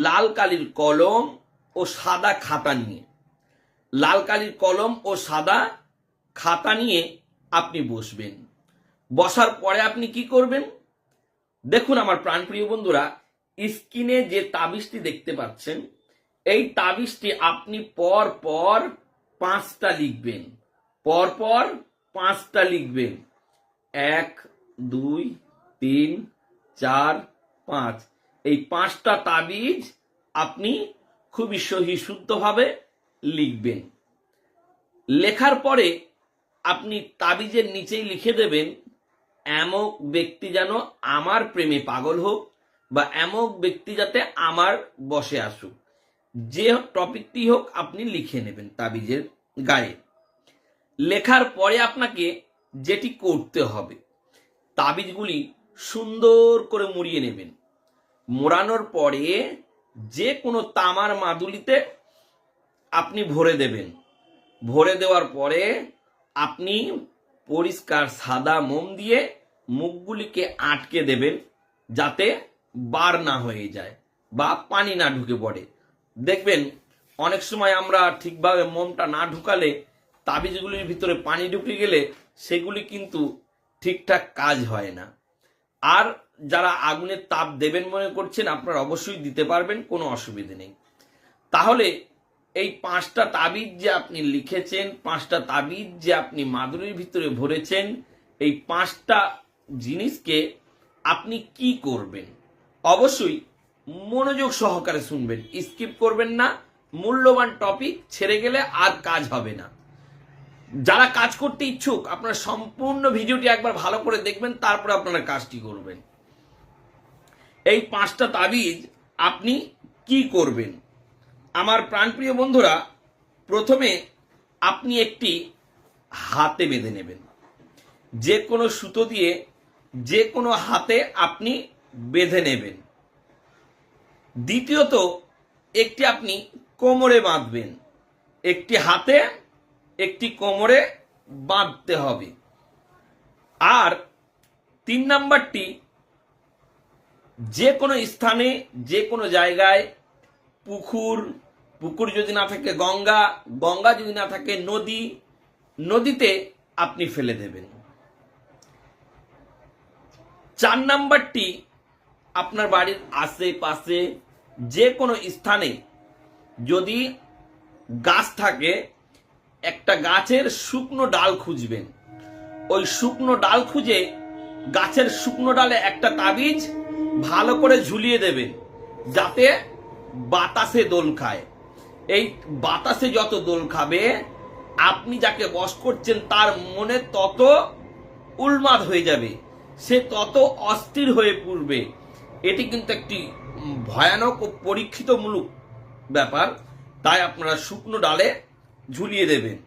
লাল কালির কলম ও সাদা খাতা নিয়ে, লাল কালির কলম ও সাদা খাতা নিয়ে আপনি বসবেন। বসার পরে আপনি কি করবেন? দেখুন আমার প্রাণপ্রিয় বন্ধুরা, স্ক্রিনে যে তাবিজটি দেখতে পাচ্ছেন, এই তাবিজটি আপনি পর পর 5টা লিখবেন। পর পর 5টা লিখবেন। 1 2 3 4 5। এই 5টা তাবিজ আপনি খুবই সহি শুদ্ধভাবে লিখবেন। লেখার পরে আপনি তাবিজের নিচেই লিখে দেবেন, এমক ব্যক্তি যেন আমার প্রেমে পাগল হোক, বা এমক ব্যক্তি যাতে আমার বসে আসুক। যে টপিকটি হোক আপনি লিখে নেবেন তাবিজের গায়ে। লেখার পরে আপনাকে যেটি করতে হবে, তাবিজগুলি সুন্দর করে মুড়িয়ে নেবেন। মোড়ানোর পরে যে কোনো তামার মাদুলিতে আপনি ভরে দেবেন। ভরে দেওয়ার পরে আপনি পরিষ্কার সাদা মোম দিয়ে মুখগুলিকে আটকে দেবেন, যাতে বার না হয়ে যায় বা পানি না ঢুকে পড়ে। দেখবেন অনেক সময় আমরা ঠিকভাবে মোমটা না ঢুকালে তাবিজগুলির ভিতরে পানি ঢুকে গেলে সেগুলি কিন্তু ঠিকঠাক কাজ হয় না। আর যারা আগুনের তাপ দেবেন মনে করছেন, আপনারা অবশ্যই দিতে পারবেন, কোনো অসুবিধে নেই। তাহলে এই 5টা তাবিজ যে আপনি লিখেছেন, 5টা তাবিজ যে আপনি মাদুরির ভিতরে ভরেছেন, এই 5টা জিনিসকে আপনি কি করবেন? অবশ্যই মনোযোগ সহকারে শুনবেন, স্কিপ করবেন না। মূল্যবান টপিক ছেড়ে গেলে আর কাজ হবে না। যারা কাজ করতে ইচ্ছুক, আপনারা সম্পূর্ণ ভিডিওটি একবার ভালো করে দেখবেন, তারপরে আপনারা কাজটি করবেন। এই 5টা তাবিজ আপনি কি করবেন? আমার প্রাণপ্রিয় বন্ধুরা, প্রথমে আপনি একটি হাতে বেঁধে নেবেন। যে কোনো সুতো দিয়ে যে কোনো হাতে আপনি বেঁধে নেবেন। দ্বিতীয়ত একটি আপনি কোমরে বাঁধবেন। একটি হাতে একটি কোমরে বাঁধতে হবে। আর 3 নাম্বারটি, যে কোনো স্থানে যে কোনো জায়গায়, পুকুর যদি না থাকে গঙ্গা যদি না থাকে নদীতে আপনি ফেলে দেবেন। 4 নাম্বারটি, আপনার বাড়ির আশেপাশে যে কোনো স্থানে যদি গাছ থাকে, একটা গাছের শুকনো ডাল খুঁজবেন। ওই শুকনো ডাল খুঁজে গাছের শুকনো ডালে একটা তাবিজ ভালো করে ঝুলিয়ে দেবেন, যাতে বাতাসে দোল খায়। এই বাতাসে যত দোল খাবে, আপনি যাকে বশ করছেন তার মনে তত উন্মাদ হয়ে যাবে, সে তত অস্থির হয়ে পড়বে। এটি কিন্তু একটি ভয়ানক ও পরীক্ষিতমূলক ব্যাপার। তাই আপনারা শুকনো ডালে ঝুলিয়ে দেবেন।